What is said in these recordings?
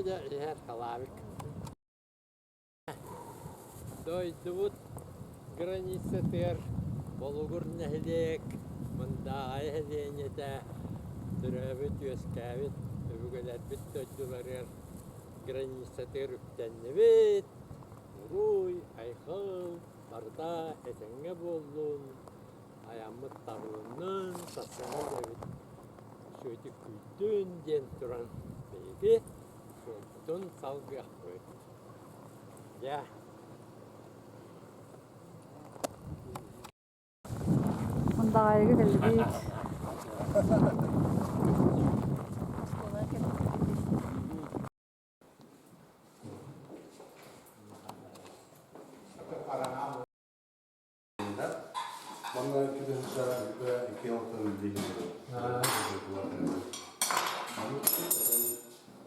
da her kalavik. Doydubut granitsa ter bolugur nehlek mındaağayı hediyete türebit yöskavit öbügeler bit doydular granitsa ter üptennebit uruy ayxıl barda etenge bollun ayamıt tavlunun satsana devit şöyle küldün den turan beybi şoltun salgı koy ya Mındaağaýyga geldik. Bana iki hafta bildiğim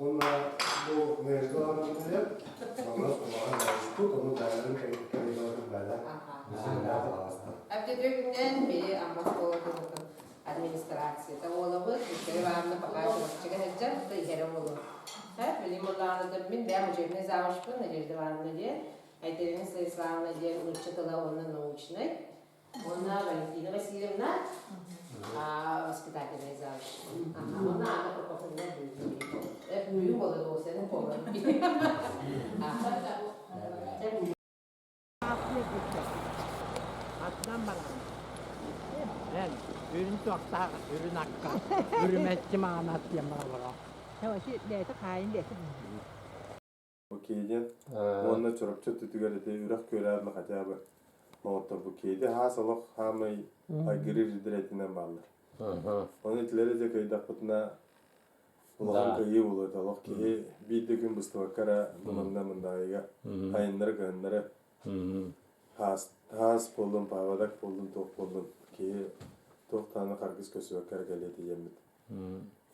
Onlar bu mevzularını hep ondan sonra tut onu değerli kelimeleri böyle. Abdülhamid'den beri ambasador administrasyada oğlu Türkiye'nin bakışçıga hecca da iherim olur. Hep bilim olanlarda min ben cebine zavuştum nerede vardı diye. Ayterin sayıslarına diye uçakla onun nauçnay. Onlar Valentina Vasilyevna воспитательный завуч. Она профессиональная будет. Это мою голову все не помню. Atlan bana. Ben ürün çokta, ürün akka, ürümetçi manat yamara. Tawa shi de ta kayin de. Okeyden onunla çorapça tütügelete ürak köylerle hataba. Notta bu kedi hasalık hamay agirir diretinden bağlar. Onun etleri de köyde kutuna ulan köyü olur da lok ki bir de gün bıstı bununla mındaağaýyga ayınları gönleri has buldum pavadak buldum tok buldum ki tok tane kargız kösü vakara geledi yemit.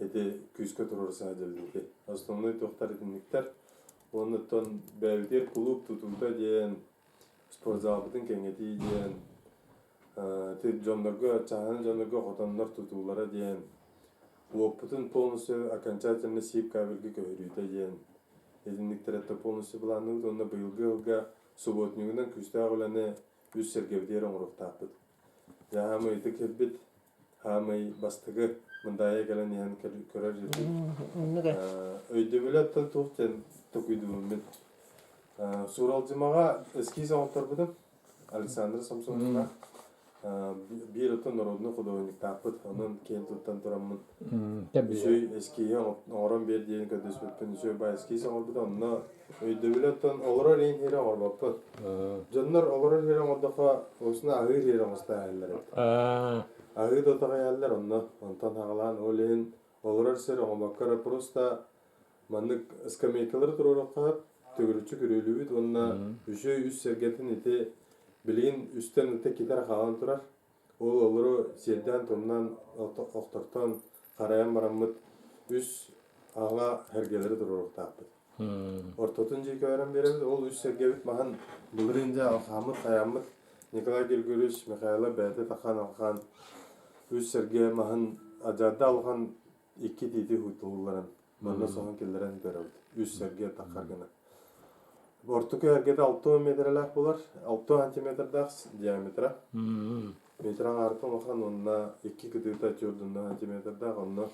Ede küskö turursa jeldi. Основной тохтар etnikler onu ton beldir kulüp tutulda diyen sportzalbıtın kengeti diyen jonlarga xotanlar tutullara diyen опытын полностью окончательно сип кабелге көйрүйте диен edinlikтеретте полностью буланып онда быйылгы ылга субботнигинен күстагыланы үз сергевдер оңруктаппыт. Жаһамы итик хеббит хамай бастыгы мындайа келен ян көрөр жерди. Өйдөбүлөттөн туктен токуйдум мен. Суралжымага эски соңторбудум. Александр Самсоновна bir otan narodny художник tapıt onun kentutan turamın. Şöy eskiye oran bir diyen ködüsüpün şöy ba eski soňurda onna öýdübiletden olara reň here orbapy. Jonlar olara here oddafa osuna agyr here mustahaller. Agyr da tagayaller onna ontan hagalan olen olara ser omakara prosta manık skамейкалар tururaqqa tögürçü görülübüt onna şöy üs sergetin iti bilin üstten öte gider kalan turar. O oluru serden tondan oktortan karayan maramut üs ağla hergeleri durur taptı. Ortatınca kören beremiz ol üs sergebit mahan bulurunca alhamut kayamut Nikolay Gülgürüş Mikhail'a beyde takan alkan üs serge mahan acadda alkan iki didi hutuluların bana soğan killerin görevdi. Üs serge takargına. Ortuku hergede 6 metreler bular, 6 santimetre dağız diametre. Metran artı olmadan onunla 2 kıtıkta çördüğünde santimetre dağ onunla.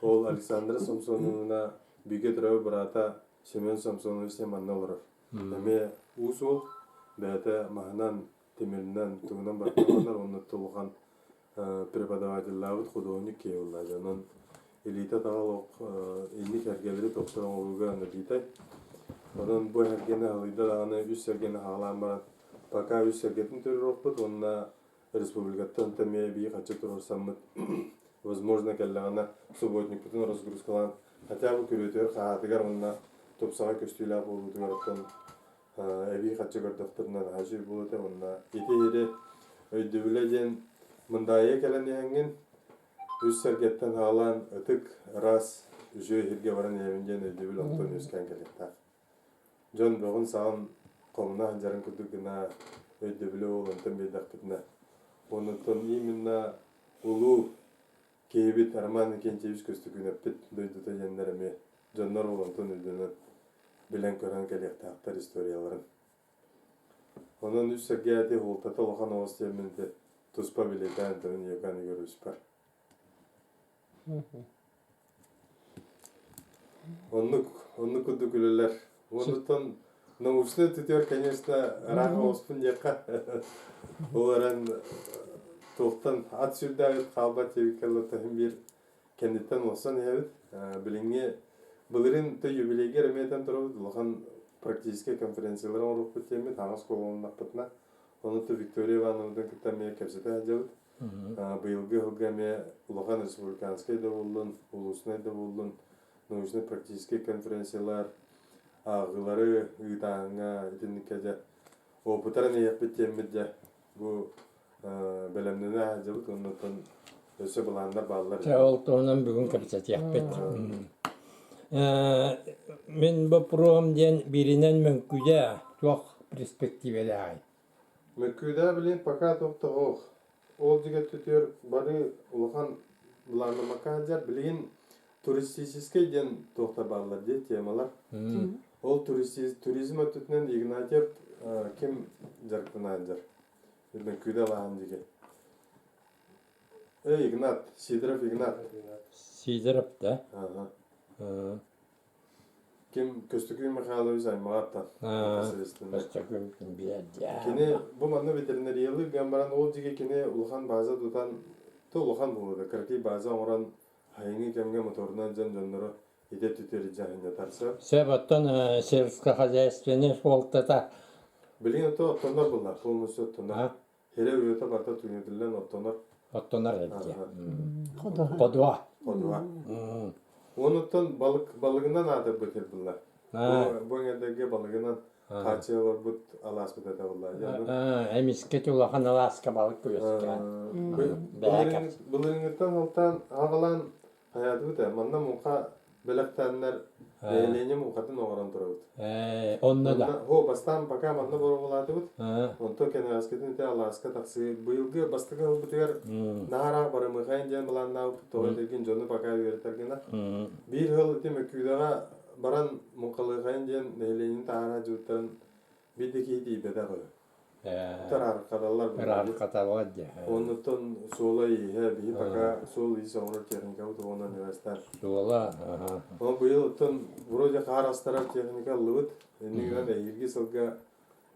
Ol Alexander Samson'una büyük etrafı bırata Semyon Samson'u semanna olur. Deme usul beyte mahnan temelinden tuğunan bakmalar onunla tolgan prepodavatellavut художник keyulla. Onun elite dağılık illik hergeleri doktoran olguya anladıydı. Onun bu hergene halıyda dağını üst sergene hağlan baran. Paka üst sergetin türü rokput, onunla республикаттан тәме бии қача тұрырсаммыт. Возможно, кәлләғана субботник бүтін разгрузкалан. Хотя бы көрөтер қағатыгар онна топсаға көстүйлә болудығар аттан әбей қача көрдіқтірінен ажыр болуды. Онна ете-ере өйдөбіледен мындайы кәлән еңген үз сәргеттен хағалан өтік рас жөй ерге баран емінден өйдөбіл оқтан өскен кәлектақ. Жон бұғын сағын қомына жарын күрдігіна өйдөбілі олантын бейдақ бітіне. Ondan именно улу кейбит арман кенчебис көстүгүн эппит дойдута жендерме Жоннор болонтон үдүнөн билен көрөн келектактар историяларын. Онон үс сергеяти холтата лохан овостеминде туспа билетен төнү яканы көрүспар. Онну куду күлөлөр. Онутон научный тутер, конечно, рага оспун жакка. Оларан тоқтан ат сүрдәгіт қалба тебіккелі тұхым бір кәндеттен олсан әбіт. Біліңе бұлырын тұй юбилейге рәмейтен тұрып, ұлған практически конференцияларын орып көтемі, таңыз қолуының ақпытына. Оны тұй Виктория Ивановнадан күттәмея кәпсеті әжәбіт. Бұйылғы ғылғаме ұлған республиканскай да болдың, ұлысынай да болдың, научный практически конференциялар, ағылары ұйтаңа етіндік опытарын еқпі теммеде бұл бәлемнені әжібіт, оннықтан өсі бұландар балылар. Олтуынан бүгін кәпсет яқпет. Мен бұл програмден бірінен мүмкүдә тоқ перспективелі ай. Мүмкүдә білен пока тоқты оқ. Ол жеге түтер бары ұлған бұланымақа әжер білген туристический ден тоқта балылар де темалар. Ол туризм өтітінен Игнатьев кем жарқына әжер? Мүмкүдә лағын деге. Игнат, Сидоров Игнат. Сидоров, да? Кем Көстікүй Михайлович аймағаттан. Көстікүй біледі. Кене бұл манны ветеринариялы гамбаран ол деге кене ұлған база дұтан, то ұлған болады. Кіркей база оңыран хайыңы кемге моторынан жан-жонлары ете түтері жағында тарса. Себаттан сельскохозяйственный фолктата. Білген өті оттонар бұлар, полностью оттонар. Хере өйеті барта түңетілден оттонар. Оттонар әдге. Қодуа. Қодуа. Оныттан балығынан адып бөтер бұлар. Бұңедегі балығынан қачылар бұт алас бұт әді бұлар. Әмеске тұлақан аласқа балық көйескен. Бұлыңыттан олтан ағылан аяды бұт. Манна мұқа біліктәнлер Лене мұқатын оғыран тұра бұд. Онны да. О, бастан пока манна бору болады бұд. Онто кәне аскетін өте аласка тақсы. Бұйылғы бастығы бұтығар нағарақ бары мұқайын ден бұланна тоғы терген жоны пока өретергена. Бір ғыл өте мүккүйдаға баран мұқалығайын ден Ленин тағара жүттарын бидекі дейбеді ғой. Тұр арқадалар бұд. Арқадалар де. Онытын солай бейі пока сол үй соңырыр техника бұд оңын университет. Сола. Он бұйыл ұттын вроде қар астарар техника лұбыт. Енігінен әйірге сылға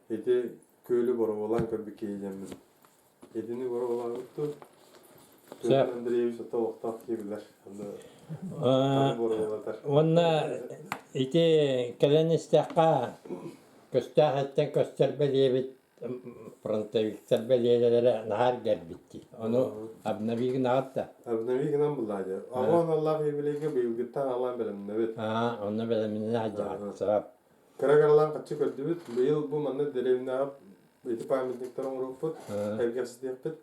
еті көйлі бұры олан көбі кейдеміз. Етіні бұры олан ұтты. Төлін Андреевич ұтта оқтақ кебілер. Онна еті кәліністіққа көстақ әттен көстер бәлебет фронтовиктер бәлелері нағар кәрбетті. Оны абнавигін ағытта. Абнавигінен бұлайды. Ағуан Аллах ебілеге бұйылгіттен алан бәліміне бет. Оны бәліміне ажағат. Кырағарлан қатшы көрді бет. Бұйыл бұл манны деревіне ағып, еті памятниктер оңырып бұд, әргерсіз дейіп бет.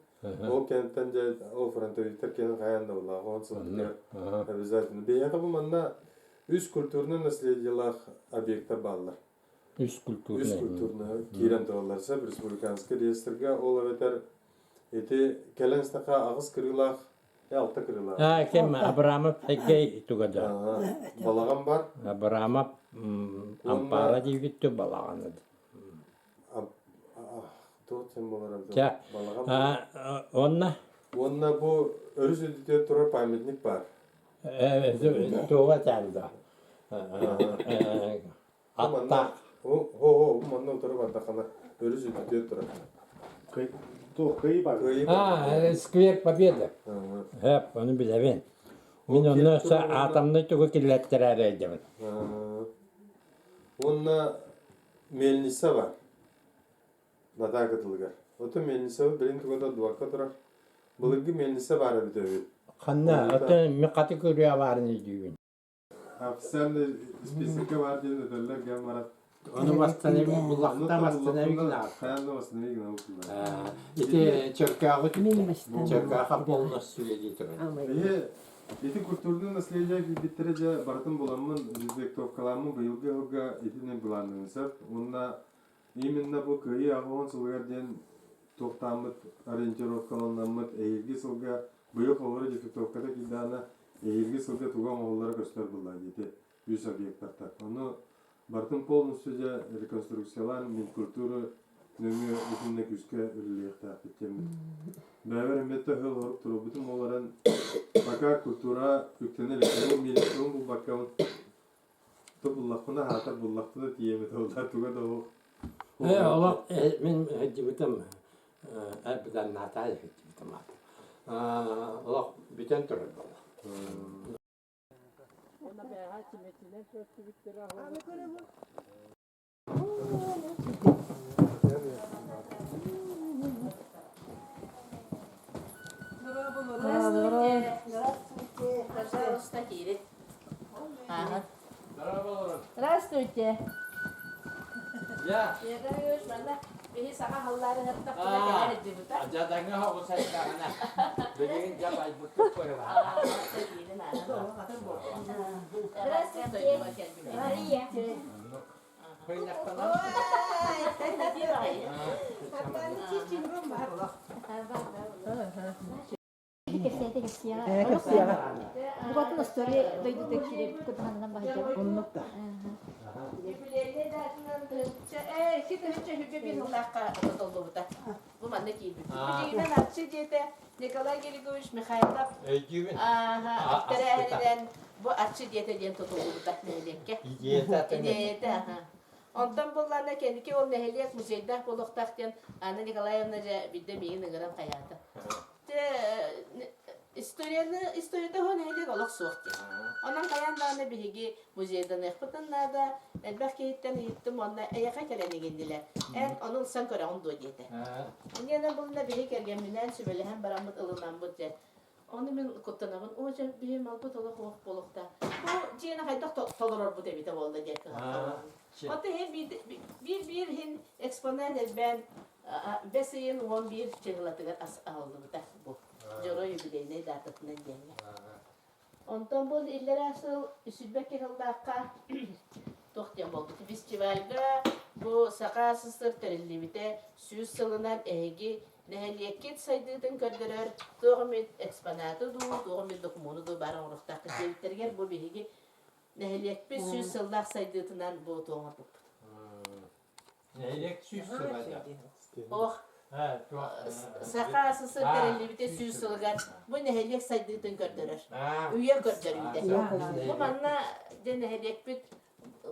Ол кенттен жай, ол фронтовиктер кенін қаянда бұл ағуан сылдықтер. Обязательно. Бейяғы бұл манна үз культурны наследиялақ объекттер балылар. Үз культурны. Кейрен тұраларса, республиканский реестрге ол өтер еті кәлін стақа ағыз кірілақ, алты кірілақ. Кем Абрамов әгей түгеді. Балаған бар? Абрамов ампара дейгітті балаған еді. Тоғыт сен болар әбді. Балаған бар? Онна? Онна бұл өріс өдіде тұрар памятник бар. Тоға тәлді. Аттақ. Манна отырып андақана өріс өтіде тұрар. Қый бар. Сквер Победы. Оны білемін. Мен оны атамны түгі келеттер әрі едемін. Онна мельниса бар. Нада қытылғар. Оты мельниса бар, бірін түгіда дуаққа тұрар. Бұлығы мельниса бар әбіді өйді. Қанна, оты мен қаты көрі аварыны дейін. Официальный списокка бар дейін өтелер кәм барат. Оны бастанабин, бұлақта бастанабин ақ. Қаянда бастанабин ақ. Ете чөркаға полностью еді тұрын. Эти культурные наследия биттері же баратын боламын, жүзбектов каламын, бұйылғы ғылға етінен бұланыңызып. Онна именно бұл күйі ағуын сылғарден тоқтамыд, ориентировкаланамыд, әйірге сылға бұйық олары дефектовкада кедана әйірге сылға туған оғылары көстер бұлай дейді. 100 объекттар. Onu Бартын полностью же реконструкциялар мен культура нөмір үтінне күзге үліліқтақ біттемін. Бәвер әметті хыл ғырып тұру бүтін оларын бака культура үктені лікені меліктің бұл бакауын бұллақпына хатар бұллақпына тиемеді олар туға да ол. Олар мен дебітім әбідан натайы дебітім аты. Олар бүтін тұры болды. Пожалуйста, Кири. Здравствуйте. Я. Я говорю, что она бери сама халлары хатта куда кәләр дип та. Жадаңа хау сайдағана. Бөгін жап айбұттық қойыла. Здравствуйте. Мария. Қойнақтана. Bukan story dari detektif ketuhanan nambah jam. Bu manda ki. Bugün akçı diyete Nikolay Gerigoviç Mikhailov. Güven. Aktara'dan bu akçı diyete diyen tutuldu bu takneyleke. Diyete. Ondan bunlarla kendiki o nehliyet müzeyde buluktakten Anna Nikolayevna bilde miyin nıgıram hayatı. İstoryada o nehliyet oluk soğuktu. Onun kayanlarına birigi müzeyden ekpıtınlarda elbette hitten hittim onunla ayaka kelene geldiler. En onun sen köre onu da diyete. Yine bununla biri kergeminden sübeli hem baramut ılınan bu diye. Onu ben kutlanamın. O can bir malbut oluk oluk bolukta. Bu cihana haydak tolurur bu debite oldu diye. Hatta hem bir hin eksponer ben 5 yıl 11 çığlatıgar aldım da bu. Joro yübileyine datatından denge. Ondan bu illeri asıl Südbek yıldakka tohtiyan oldu. Festivalde bu sakasızdır terillibite süs salınan ehgi neheliyeket saydığın kördürür. Doğumit eksponatı doğumit dokumunu da barın ruhtakı sevitlerger bu bihigi neheliyek bir süs saldak saydığından bu doğuma bu. Neheliyek süs sıvada. Oh. Sakasızdır terillibite süs salıgan bu neheliyek saydığın kördürür. Üye kördürüydü. Bu manna neheliyek bir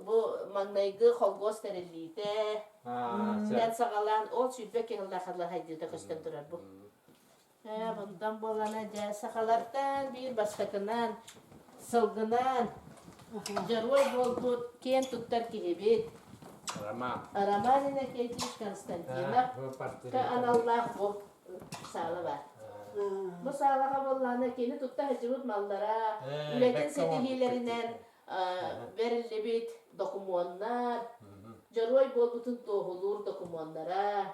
bu mannaygı holgos terillibite ben sağalan ol Südbek yıldaklarla haydığında kösten durar bu. Bundan bolana da sakalardan bir başkasından sılgınan jarvoy bol bu ken tuttar ki hebit. Aramanine keytiş Konstantina ka anallah bu sağla var. Bu sağlağa bolana keni tutta hacıbıt mallara üretin sedihilerinden verilli bit dokumanlar jarvoy bol bütün tohulur dokumanlara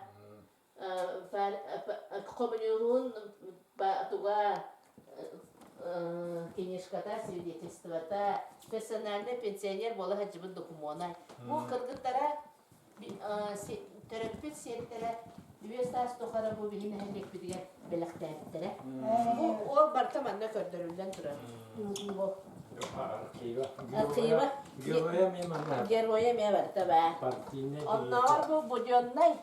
komünürün batuga Kenişkata свидетельствата персональный пенсионер бола хачыбын докумона. Bu kırgıtlara terapit sertlere üyestaz tohara bu bihin helek bidigen belakterlere. Bu o bartamanda kördürülen durar. Bu Arkiva. Gervoya me var tabi. Onlar bu bujonnay.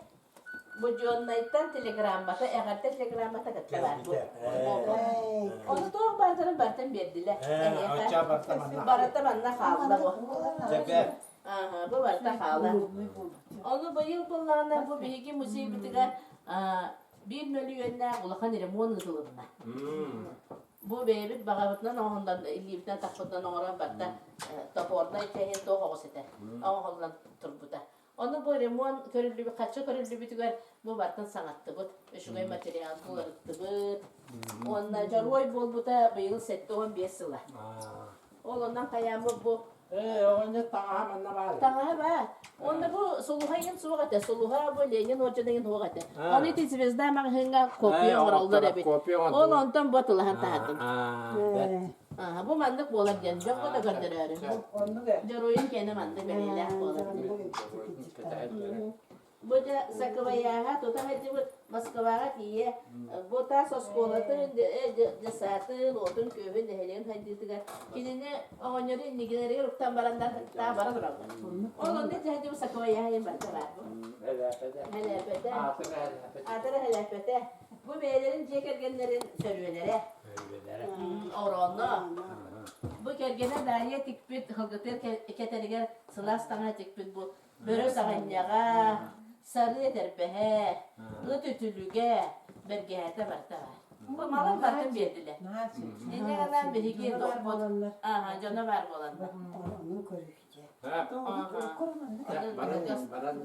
Bujonnaytan telegramata, eğer telegramata kattılar bu. Onu doğru bartan verdiler. Baratamanla kaldı bu. Bu barta kaldı. Onu bu yıl bunlarla bu bilgi musibetiga 1 milyonla ulakan remon kılınma. Bu bebek bağırtından ondan illibten takıdan oran barta toporda itehin toğu sete. Ondan turbuda. Onu bu remon körüllü bir kaçı körüllü bir tüger bu bartan sanattı bu. Şugay materyal kullanıttı bu. Ondan jarvoy bol bu da bu yıl sette 15 yıla. Ondan kayamı bu. Onu tağa manna var. Tağa var. Onda bu soluhayın suğate. Soluha bu Lenin hocadan hoğate. Onu iti zvezda mağhınga kopya varaldı rebi. Ondan batılahan tahadım. Bu mandık bolar diyen. Yok da gördürüyorum. Jaroyun kendi mandık veriyle bolar. Буда саковаяга, то там эти вот Москвага тие. Бота со сколатын десатын отун көвün дehelen хадитига. Кинене оңнёры нигелери руктан барандар та бара турар. Олон не жади саковаяга ем барда бар. Helapete. Atara helapete. Bu beylerin cekergenlerin sörüvelere. Oranla. Bu kergene dariye tikpit hılgıtır keteriger sılas tana tikpit bu. Börü sağınyaga, sarı terpehe, ıtütülüge, bergehete barda var. Bu malın bartın verdiler. Ne kadar bir hikir dokbol. Aha, canavar bolanlar. Onu görüşeceğiz.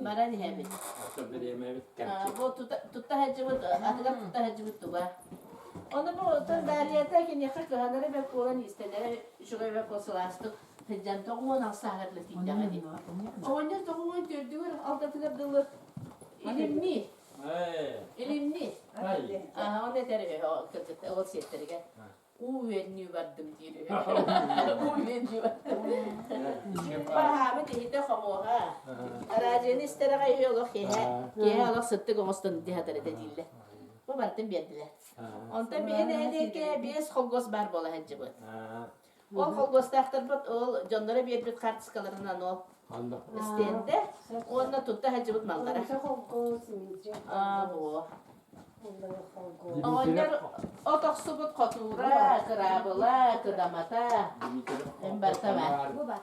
Baran hebi. Bu tutta hacıbıt, atıga tutta hacıbıt tuba. Onu bu dariyete ki ne kadar hanere be kolan istenere, şuraya be kosulastık. Hıcan toğun asahırlı tiydi. Oğunca toğun gördüğür aldatılar dılır. İlimli. İlimli. Aha, o ne der o kızı, o siyetleri. Uvenni vardım diyor. Uvenni vardım. Pahamı dihide kamuha. Aracını istere kayıyor ki Allah sıttı komustan dihatere dediler. Bu vardım verdiler. Ondan bir ne ki biz kolgos bar bola hacı bu. O kolgos tahtırbat o canlara bir kartskalarından o. İsteyende onunla tuttu hacı bu mallara. Bu. Onlar o toksubut kotura, kırabıla, kıdamata. Hem barta var. Bu bak.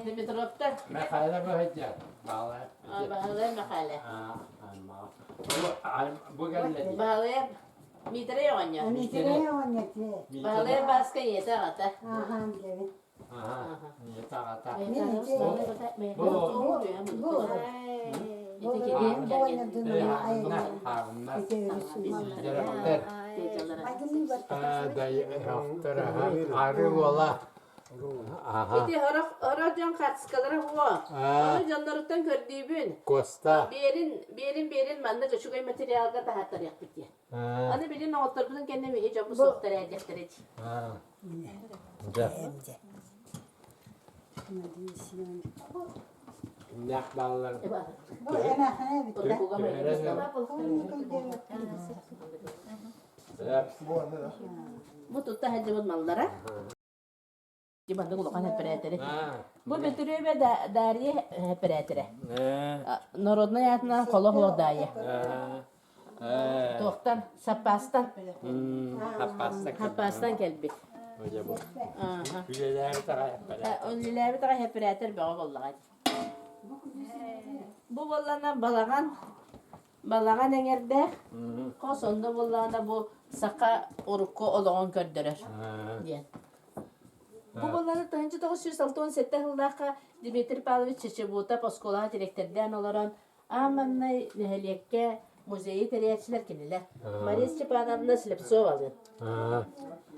Dimitrov'da. Mekale bu hediye. Bağlar. Bağlar mekale. Bu geldi. Bağlar mitre onya. Mitre oynatıyor. Bağlar başka yete ata. Aha bilelim. Aha. Yeter ata. Bu. Bu oynadığını ayırıyor. Gerekler. Adını bak. Dayı yaptır. Arı ola. Aha. İti haracan kartskaları bu. Onu canlarıktan gördüğün. Costa. Berin mandaca şu materyalga da hatta yaptık ya. Hani bilin oturduğun kendine hiç bu sohtar edecektir hiç. Ne bağlar? Bu emekhane bitti. Bu tutta hacı mallara. Dibanda kulakan hep beretere. Bu betürüye ve dariye hep beretere. Narodna yatından kola kola dayı. Tohtan, sapastan. Sapastan geldik. Hoca bu. Üyeler tarafı yapar. Önlüler bir tane hep beretere be o vallahi. Bu vallahi balagan engerde. Kosonda vallahi bu saka urukku oloğun kördürür. Diyen. Bu vallahi daha önce 1967 yılında Dimitri Pavlovich Çeçebuta Poskolaha direktörden olarak Amanay Neheliyekke muzeyi teriyatçılar kiniler. Maria Stepanovna Sleptsov alın.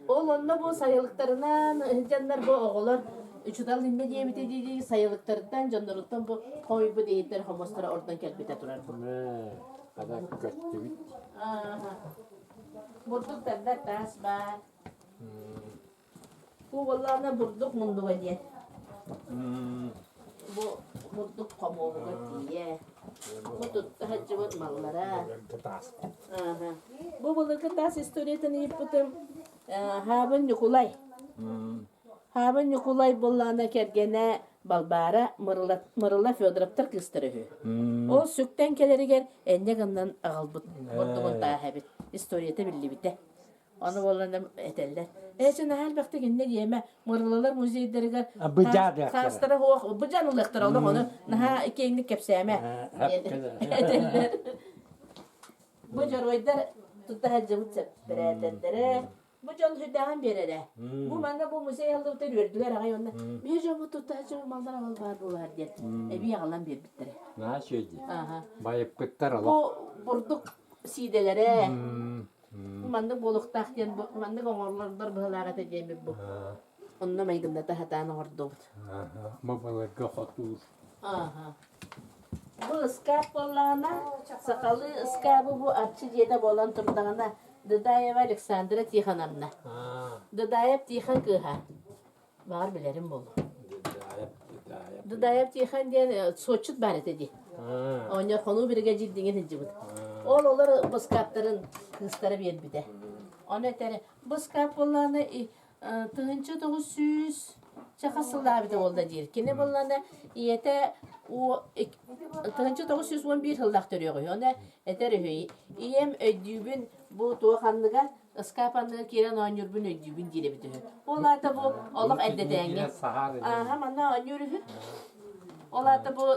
Oğlunla bu sayılıklarından canlar bu oğullar Üçüdal dinle diye biteceği sayılıklarından canlarından bu koy bu deyitler homostara oradan kelbite durar bu. Kadar kötü bit. Burduk derler tas var. Bu vallahi burduk mundu diye. Bu burduk kamuğu diye. Bu tut hacıvat mallara. Bu balıkı tas istoriyetini yaptım. Haben Nikolay. Haben Nikolay bollana kergene balbara mırıla Fyodorov'tar kıstırıyor. O sükten keleriger enne gından ağılbıt. Bordumun daha habit. İstoriyete billi bite. Onu bollana eteller. Şimdi her vakti ne diyeme mırılalar müzeyderler. Kastara hoğ. Bıcan ılıktır oğlum onu. Naha iki enlik kepseyeme. Eteller. Bu caroyda tutta hacıvıt sepperetenlere. Bu can hüdahan berere. Bu bana bu müzeye alıp da verdiler ağayonda. Bir can bu tutta hacıvıt mallar var bular diye. Bir yağlan bir bittere. Ne şeydi? Bayıp kıttar ala. Bu burduk sidelere. Mandık boluktak diyen, mandık oğurlarlar bıhılagat edeyim bu. Onunla meydimde de hatana ordu. Bu balıkı otur. Bu ıskap bolana, sakalı ıskabı bu atçı diyede bolan turdağına. Dıdayev Aleksandra Tixanamna. Dıdayev Tixan kıha. Var bilerim bolu. Dıdayev Tixan diyen soçut bari dedi. Onlar konu birge ciddiğin hicibit. Onlar bıskapların kızları bir bir de. Ona tere bıskap olanı tığınçı 900 çakasıllar bir de oldu diyor. Kine olanı iyete o tığınçı 911 yıldak duruyor. Ona eter hüy. İyem ödübün bu doğanlığa ıskapanlığı kiren oynurbun ödübün dire bir de. Onlar da bu Allah eddetenge. Aha manna oynuruhu. Onlar da bu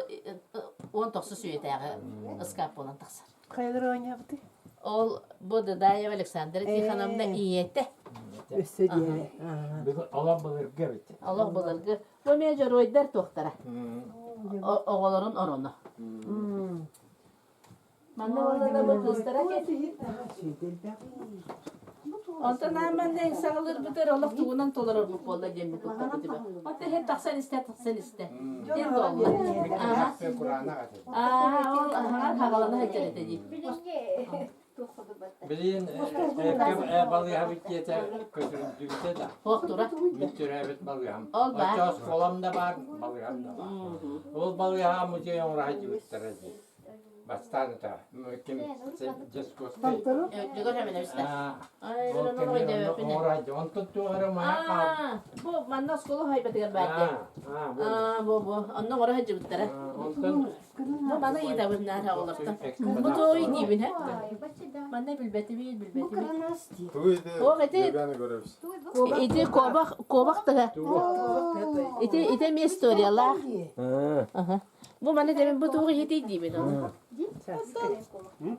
19 süyetəği ıskap olan taksar. Kayılır oynayabdı. Ol bu da Daya Alexander Tixanamda iyete. Üstü diye. Allah bilir gibit. Allah bulurgu. Bu mecur oydar tohtara. Oğulların oronu. Manna oğlada bu kızlara ket. Ondan hemen de sağılır biter Allah tuğunan tolar bu bolla cemmi tohta bu dibe. Ondan hep taksan iste. Hem doldu. Aha. Aha havalana hecel edecek. Bilin balığı habit yeter götürüp düğüte de. Hoktura. Müttür evet balığım. Ol ba. Açaz kolamda var, balığım da var. Ol balığı müce orayı gösterecek. Bastante da. Kim just gostei. Jogor hemen üstte. Ay, Ol ben onu oyda kemir öpüne. orayı on tuttu aramaya kal. Bu manna skolu haybetigen bende. Bu. Ondan oraya hacı bittere. Ondan Bu bana iyi de bunlar ha olurdu. Bu da oyun gibi ne? Ben de bilbeti. O ete ete kovak da. Ete mi istoriyalar. Aha. Bu bana demin bu doğru ete gibi ne?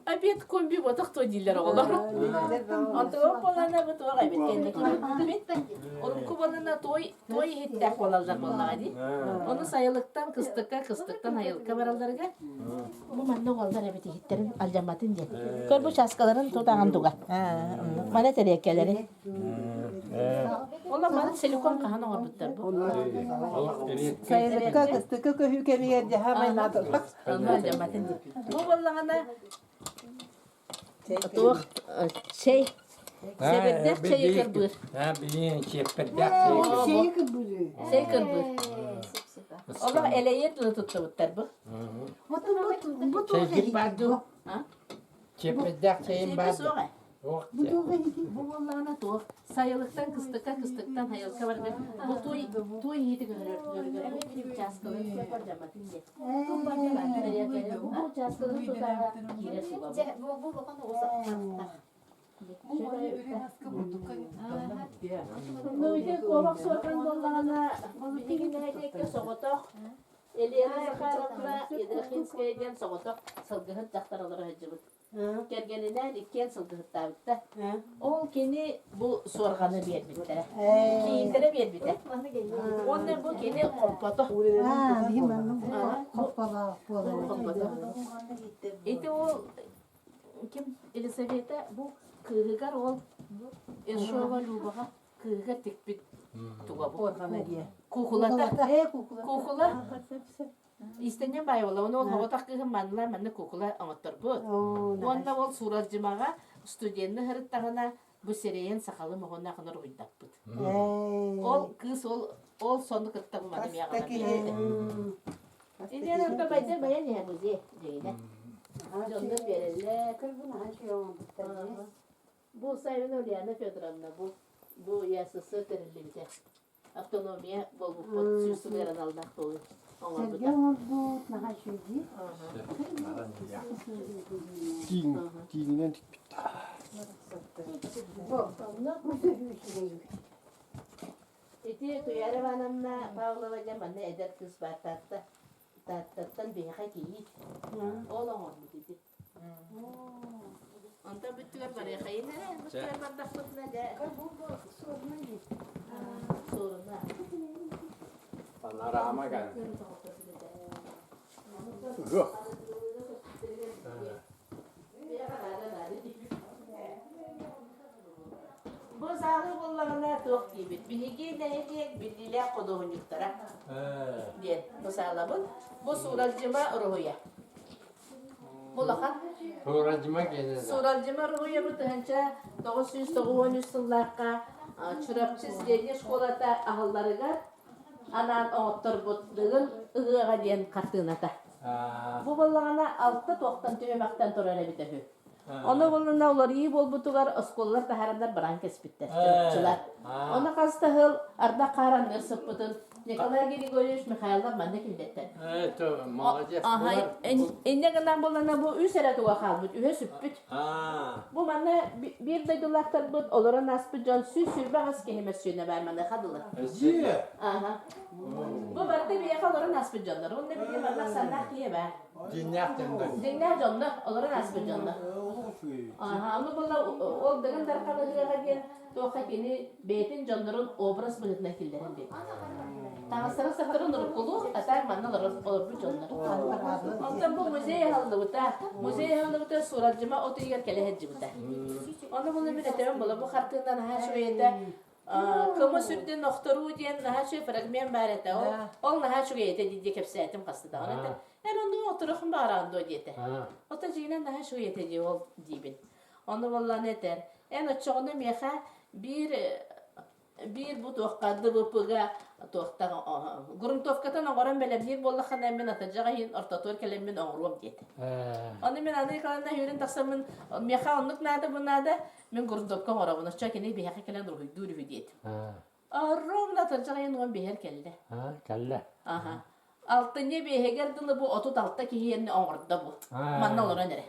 Abiyet kombi batak to diller oğlar. Antı o polana bu doğru abiyet kendi gibi. Onun kubalana toy hitte kolallar vallahi. Onu sayılıktan kıstıktan hayılıkka varallarga. Bu manna oğullar abiyet hitterin aljamatın diye. Kör bu şaskaların tutağın tuğa. Bana teriyekkeleri. Ola bana silikon kahana orbutlar bu. Sayılıkka kıstıkka köhükeri yerce hemen atılmak. Onu aljamatın diye. Bu vallahi tuğ şey sebepler şeyi kırbır. Ha bilin çeperde. Şey kırbır. Allah ele yedini tuttu butlar bu. Şey gitmedi. Çeperde şeyin Şey var. sonra. Yok. Bu vallahi tuğ sayılıktan kıstıktan hayılka var. Bu tuğ yedi görür. Bir çaskalı aljamatın diye. Bu bana bu çaskalı tutağa giresi bu. Bu bakana olsa. Nuyde kovak sorkan dollana bitigine soğutok. Eliyana sakarapla yedrekinskayden soğutok. Sılgıhıt tahtaraları hacıbıt. Kergeninden ikken sılgıhıt tabitta. O keni bu sorganı bir bitti. Kiyindere bir bitti. Ondan bu keni kompato. İti o kim Elisabet'e bu kırıgar ol. Eşova lubağa kırıgar tekbit tuğa bu. Kukulata. Kukula. İstenyen bay ola. Onu hava takıhın manla kukula anlattır bu. Onda ol suracımağa stüdyenini hırıttağına bu sereyen sakalı mıhonna kadar uydakpıt. Ol kız ol sonu kırttağım adım yağına bir. İnden orada bayda bayan ya müziğe deyine. Canlı verirler. Bu sayın oraya Fedran'la bu yasası terildi. Avtonomiya bol süslerin almak doğru. Dininden dik bitti. İti kuyarı vanamna Pavlova jamanna eder kız var tattan bir haki yit. Oğlan oldu dedi. Anta bütüler var ya kayın ne? Bütüler var da fırtına da. Sorunlar. Bana rahma geldi. Bu sağlık kullarına çok gibi. Bilgi ne diye bilgiler koduğun yuktara. Diye bu sağlık bu suracıma ruhuya. Bu lakan. Suracıma geldi. Suracıma ruhuya bu tınca 993 yıllarda çırapçız geliş kolata ahıllarıga anan oğuttur butluğun ığığa diyen kartığına da. Bu ballarına altta toqtan tüyemekten torara bitehü. Onu bulunna ular iyi bolbutugar oskollar da haramlar baran kespitter. Çocuklar. Ona kasta hıl arda qaranlar sıppıtın. Nikolay Grigoriyevич Mikhailov manda kildetten. Evet, молодец. Aha, enne gından bolana bu üsere tuğa kalbut, ühe süppüt. Bu manna bir de dulaktar bud olara nasbı can sürbe has kelimesine vermende kadılar. Aha. Bu barda bir yaka olara nasbı canlar. Onu ne bileyim Allah sannak diye be. Dinler canlar, olara nasbı canlar. Aha, ama bolla ol degen darkalığa gel. Toqa kini beytin canların obraz bıhıtına killerin dedi. Tağısırı sıkırın ırkulu, atar mannalar olur bu canlar. Ondan bu müzeye halde buta, müzeye halde buta suracıma otu yer kele hecci buta. Onu bunu bir etemem bolla bu kartından ha şöyle kımı sürdü noktaru diyen ha şöyle fragmen barete ol ha şöyle dedi kepsetim kastı da ona. Ben onu oturuğum bağırandı diyete. Otacığına daha şöyle dedi ol dibin. Onu vallahi ne der? En açığını meha bir bu toqadı bu puga toqta gruntovkatan oran bele bir bolla xana men atajaga hin ortator kelemin oğrum dedi. Onu men anı kalanda hürün taksamın meha onluk nada bu nada men gruntovka oran çakini bir hakikaten ruhu duru dedi. Oğrum atajaga hin on bir kelle. Kelle. Aha. Altıncı bir hegerdilı bu otu altta ki yerini oğurda bu. Manna olur nere?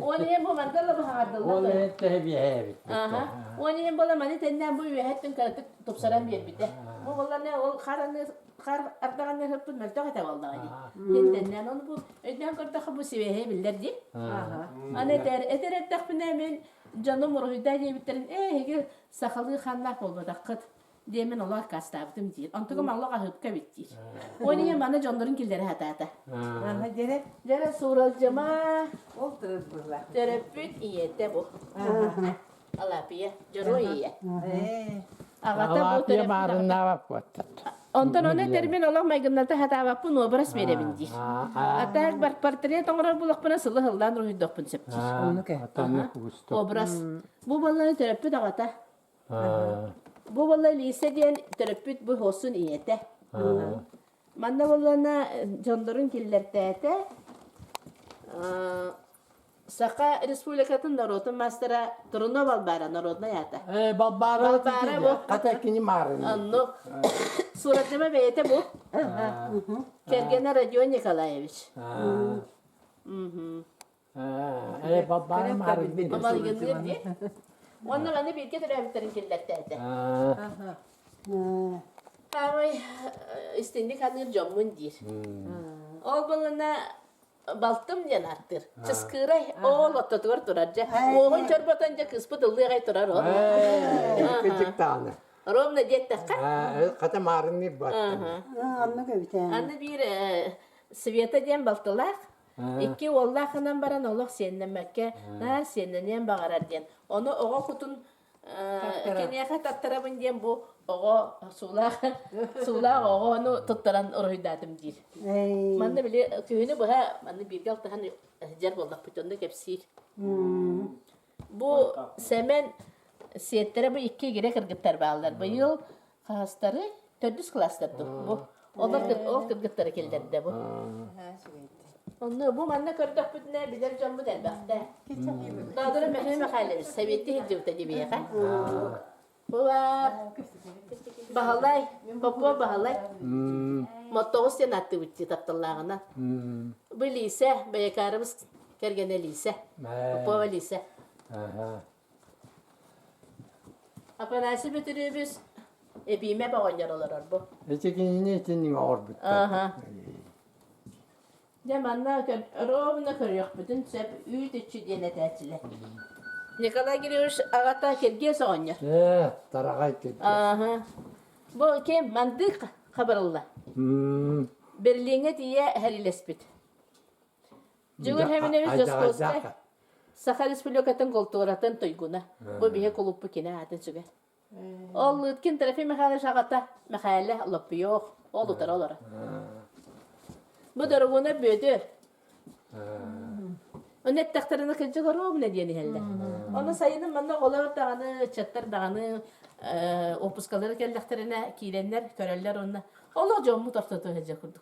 Onu hem bu mandala bu hardalı. Onu ette bir evi. Aha. Onu hem bala mani tenden bu üyetin karatık topsaran bir de. Bu valla ne ol kar ardagan ne hıppın meltoğa ta vallahi. Tenden onu bu öden karta bu sevehe bildirdi. Aha. Ana ter eteret men canım ruhida diye bitirin. Heger sakalı xannak olmadı kıt. Demin Allah kastabdım diye. Antıgım Allah ahıpka bitti. Onu hem bana canların killeri hatata. Aha, Jere suralcama oturur burada. terapit iyete bu. Allah piye, jero iye. Agata bu Allah bir terapit. marında bak. Ondan ona termin Allah maygınlarda hata bak bu nobras verebildi. Atak bar portret onlara bulak bana sılı hıldan ruhu dokun septi. Onu ke. Obras. Bu vallahi terapit agata. Bu vallahi lise diyen terapit bu olsun iyete. Manna vallahi canların killertete. Saka Respublikatın narodun mastera turuna balbara narodna yata. Balbara bu. Katakini marında. Anno. Suratıma beyete bu. Kergene Radyo Nikolaevich. Balbara marında. Amal gönderdi diye. Onunla ben de bir kere terapitlerin killertete. Ama istendik hanır camın dir. Ol balına baltım diyen arttır. Çıskıray oğul otatıvar durarca. Oğun çorbatanca kıspı dıllığa turar o. Küçük tane. Rom ne diyet dakika? Kata marında bak. Anne gibi. Anne bir Sveta diyen baltılar. İki Allah'ından baran Allah senden Mekke. Na senden diyen bağırar diyen. Onu oğa kutun keniyaka tattarabın diyen bu oğa sula oğa onu tuttaran oruydadım değil. Man da bile köyünü bu ha man da bir gal tahan cer boldak putonda kepsir. Bu semen siyettere bu iki gire kırgıtlar bağlar. Bu yıl hastarı 400 klaslardı bu. Onlar kırgıtları kellerdi bu. Onu bu manna kırdak bütüne bilir canlı der bakta. Daha da mehme haller seviyeti hicivte gibi ya. Bu var. Bahalay, popo bahalay. Motos ya nattı bitti taptallağına. Bu lise, bekarımız kergene lise. Popo lise. Apanası bitiribüz. Bime bağlanır olur bu. Eçekini için orbutta. Aha. Zamanla robuna körüyor bütün sep üyüt içi diye netçile. Ne kadar giriyoruz ağata kerge soğuyor. Tarağay ki. Aha. Bu kim mantık haberallah. Berlin'e diye herilespit. Cügür hemen evi coskosta. Sakar Respublikatın kulturatın toyguna. Bu bihe kulüpü kine atın süge. Oğlu kim tarafı mekale şagata. Mekale loppi yok. Oğlu tar olara. Bu durumuna büyüdü. O net taktarını kıcı korum ne diyeni helde. Onun sayının bana olar dağını, çatlar dağını, opuskaları kellekterine kilenler, köreller onunla. Allah camı tartıda hece kurduk.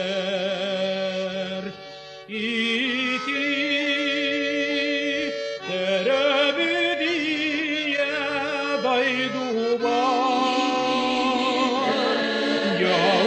daydu ba ya